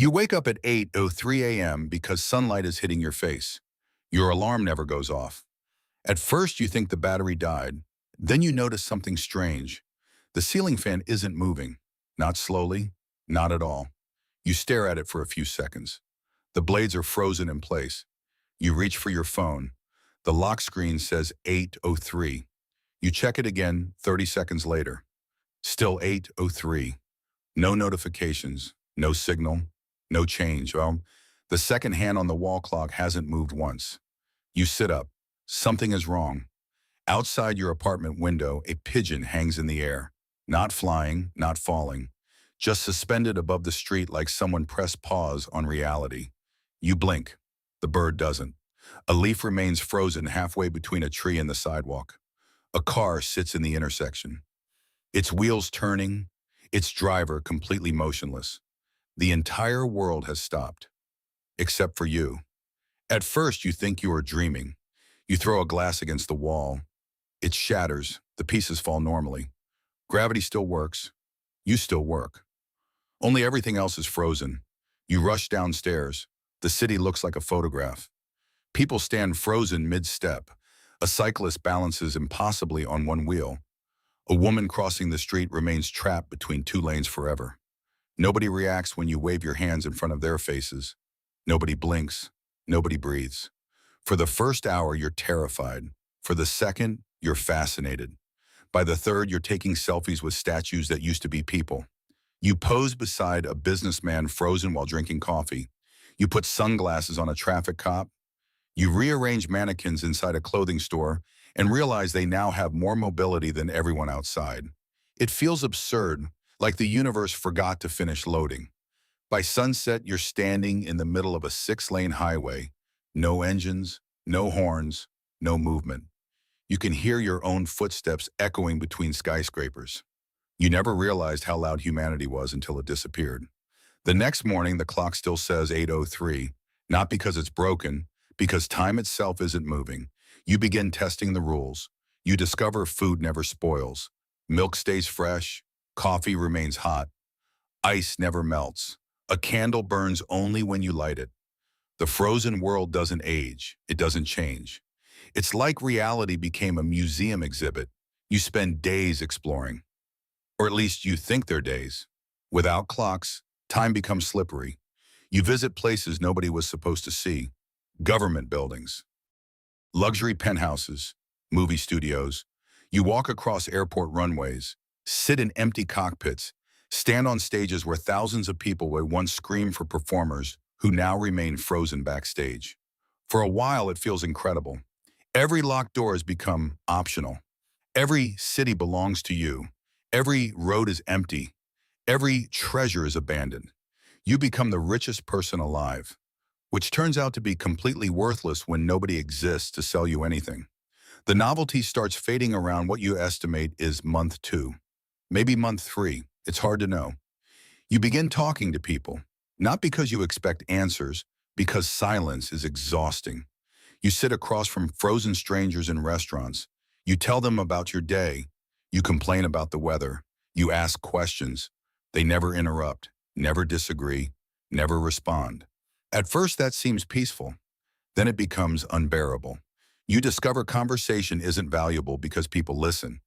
You wake up at 8:03 a.m. because sunlight is hitting your face. Your alarm never goes off. At first, you think the battery died. Then you notice something strange. The ceiling fan isn't moving. Not slowly, not at all. You stare at it for a few seconds. The blades are frozen in place. You reach for your phone. The lock screen says 8:03. You check it again 30 seconds later. Still 8:03. No notifications, no signal, no change. Well, the second hand on the wall clock hasn't moved once. You sit up. Something is wrong. Outside your apartment window, a pigeon hangs in the air. Not flying, not falling. Just suspended above the street like someone pressed pause on reality. You blink. The bird doesn't. A leaf remains frozen halfway between a tree and the sidewalk. A car sits in the intersection. Its wheels turning, its driver completely motionless. The entire world has stopped, except for you. At first, you think you are dreaming. You throw a glass against the wall. It shatters. The pieces fall normally. Gravity still works. You still work. Only everything else is frozen. You rush downstairs. The city looks like a photograph. People stand frozen mid-step. A cyclist balances impossibly on one wheel. A woman crossing the street remains trapped between two lanes forever. Nobody reacts when you wave your hands in front of their faces. Nobody blinks. Nobody breathes. For the first hour, you're terrified. For the second, you're fascinated. By the third, you're taking selfies with statues that used to be people. You pose beside a businessman frozen while drinking coffee. You put sunglasses on a traffic cop. You rearrange mannequins inside a clothing store and realize they now have more mobility than everyone outside. It feels absurd, like the universe forgot to finish loading. By sunset, you're standing in the middle of a 6-lane highway. No engines, no horns, no movement. You can hear your own footsteps echoing between skyscrapers. You never realized how loud humanity was until it disappeared. The next morning, the clock still says 8:03, not because it's broken, because time itself isn't moving. You begin testing the rules. You discover food never spoils. Milk stays fresh. Coffee remains hot. Ice never melts. A candle burns only when you light it. The frozen world doesn't age. It doesn't change. It's like reality became a museum exhibit. You spend days exploring. Or at least you think they're days. Without clocks, time becomes slippery. You visit places nobody was supposed to see. Government buildings, luxury penthouses, movie studios. You walk across airport runways, sit in empty cockpits, stand on stages where thousands of people would once scream for performers who now remain frozen backstage. For a while, it feels incredible. Every locked door has become optional. Every city belongs to you. Every road is empty. Every treasure is abandoned. You become the richest person alive, which turns out to be completely worthless when nobody exists to sell you anything. The novelty starts fading around what you estimate is month 2, maybe month 3. It's hard to know. You begin talking to people, not because you expect answers, because silence is exhausting. You sit across from frozen strangers in restaurants. You tell them about your day. You complain about the weather. You ask questions. They never interrupt, never disagree, never respond. At first, that seems peaceful. Then it becomes unbearable. You discover conversation isn't valuable because people listen.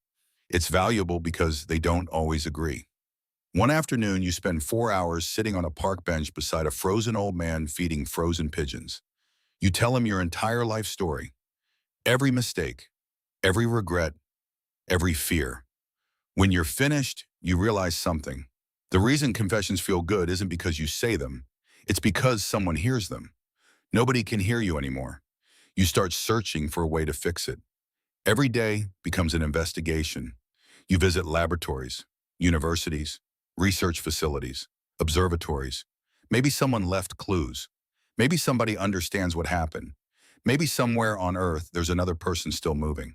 It's valuable because they don't always agree. One afternoon, you spend 4 hours sitting on a park bench beside a frozen old man feeding frozen pigeons. You tell him your entire life story, every mistake, every regret, every fear. When you're finished, you realize something. The reason confessions feel good isn't because you say them. It's because someone hears them. Nobody can hear you anymore. You start searching for a way to fix it. Every day becomes an investigation. You visit laboratories, universities, research facilities, observatories. Maybe someone left clues. Maybe somebody understands what happened. Maybe somewhere on Earth there's another person still moving.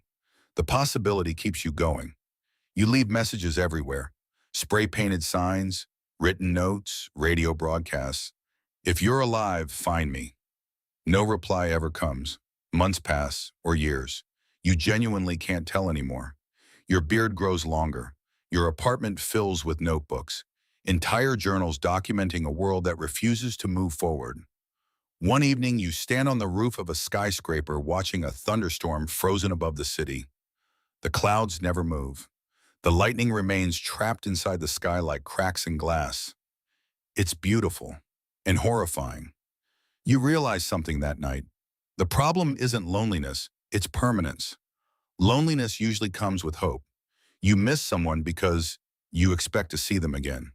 The possibility keeps you going. You leave messages everywhere. Spray-painted signs, written notes, radio broadcasts. If you're alive, find me. No reply ever comes. Months pass, or years. You genuinely can't tell anymore. Your beard grows longer. Your apartment fills with notebooks. Entire journals documenting a world that refuses to move forward. One evening, you stand on the roof of a skyscraper watching a thunderstorm frozen above the city. The clouds never move. The lightning remains trapped inside the sky like cracks in glass. It's beautiful and horrifying. You realize something that night. The problem isn't loneliness, it's permanence. Loneliness usually comes with hope. You miss someone because you expect to see them again.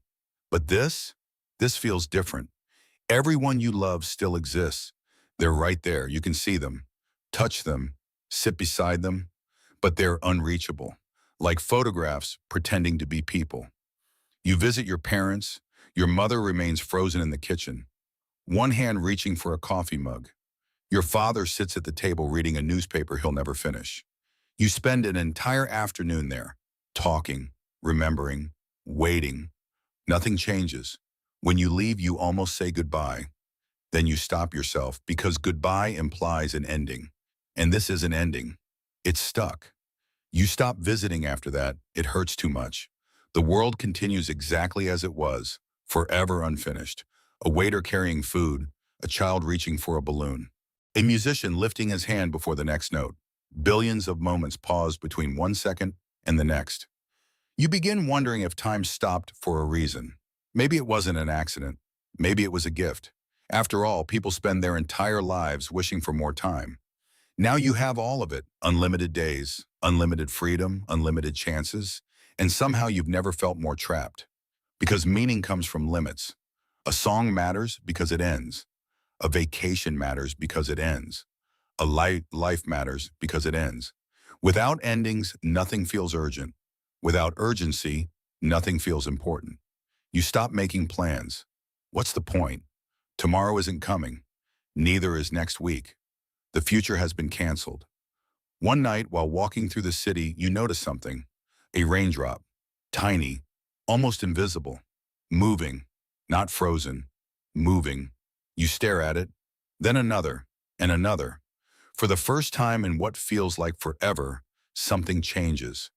But this feels different. Everyone you love still exists. They're right there. You can see them, touch them, sit beside them, but they're unreachable, like photographs pretending to be people. You visit your parents. Your mother remains frozen in the kitchen, one hand reaching for a coffee mug. Your father sits at the table reading a newspaper he'll never finish. You spend an entire afternoon there, talking, remembering, waiting. Nothing changes. When you leave, you almost say goodbye. Then you stop yourself because goodbye implies an ending. And this is an ending. It's stuck. You stop visiting after that. It hurts too much. The world continues exactly as it was, forever unfinished. A waiter carrying food, a child reaching for a balloon, a musician lifting his hand before the next note. Billions of moments paused between 1 second and the next. You begin wondering if time stopped for a reason. Maybe it wasn't an accident. Maybe it was a gift. After all, people spend their entire lives wishing for more time. Now you have all of it, unlimited days, unlimited freedom, unlimited chances, and somehow you've never felt more trapped. Because meaning comes from limits. A song matters because it ends. A vacation matters because it ends. A life matters because it ends. Without endings, nothing feels urgent. Without urgency, nothing feels important. You stop making plans. What's the point? Tomorrow isn't coming. Neither is next week. The future has been canceled. One night, while walking through the city, you notice something. A raindrop. Tiny. Almost invisible. Moving. Not frozen. Moving. You stare at it. Then another. And another. For the first time in what feels like forever, something changes.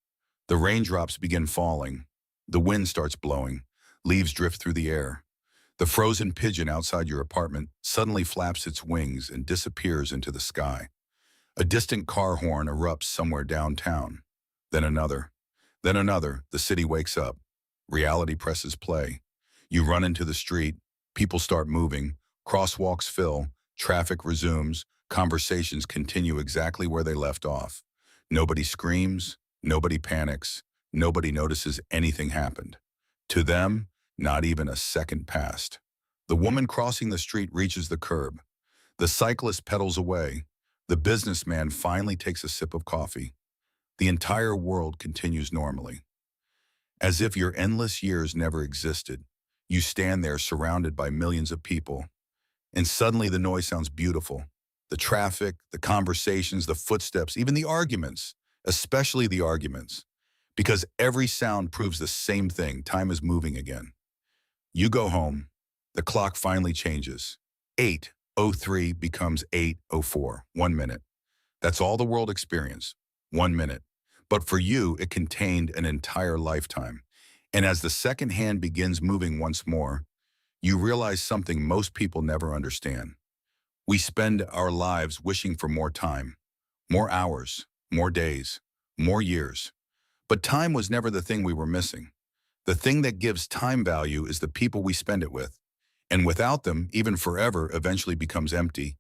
The raindrops begin falling. The wind starts blowing. Leaves drift through the air. The frozen pigeon outside your apartment suddenly flaps its wings and disappears into the sky. A distant car horn erupts somewhere downtown. Then another. Then another. The city wakes up. Reality presses play. You run into the street. People start moving. Crosswalks fill. Traffic resumes. Conversations continue exactly where they left off. Nobody screams. Nobody panics. Nobody notices anything happened. To them, not even a second passed. The woman crossing the street reaches the curb. The cyclist pedals away. The businessman finally takes a sip of coffee. The entire world continues normally. As if your endless years never existed, you stand there surrounded by millions of people. And suddenly the noise sounds beautiful. The traffic, the conversations, the footsteps, even the arguments, especially the arguments. Because every sound proves the same thing, time is moving again. You go home. The clock finally changes. 8:03 becomes 8:04, 1 minute. That's all the world experienced, 1 minute. But for you, it contained an entire lifetime. And as the second hand begins moving once more, you realize something most people never understand. We spend our lives wishing for more time, more hours, more days, more years. But time was never the thing we were missing. The thing that gives time value is the people we spend it with. And without them, even forever eventually becomes empty,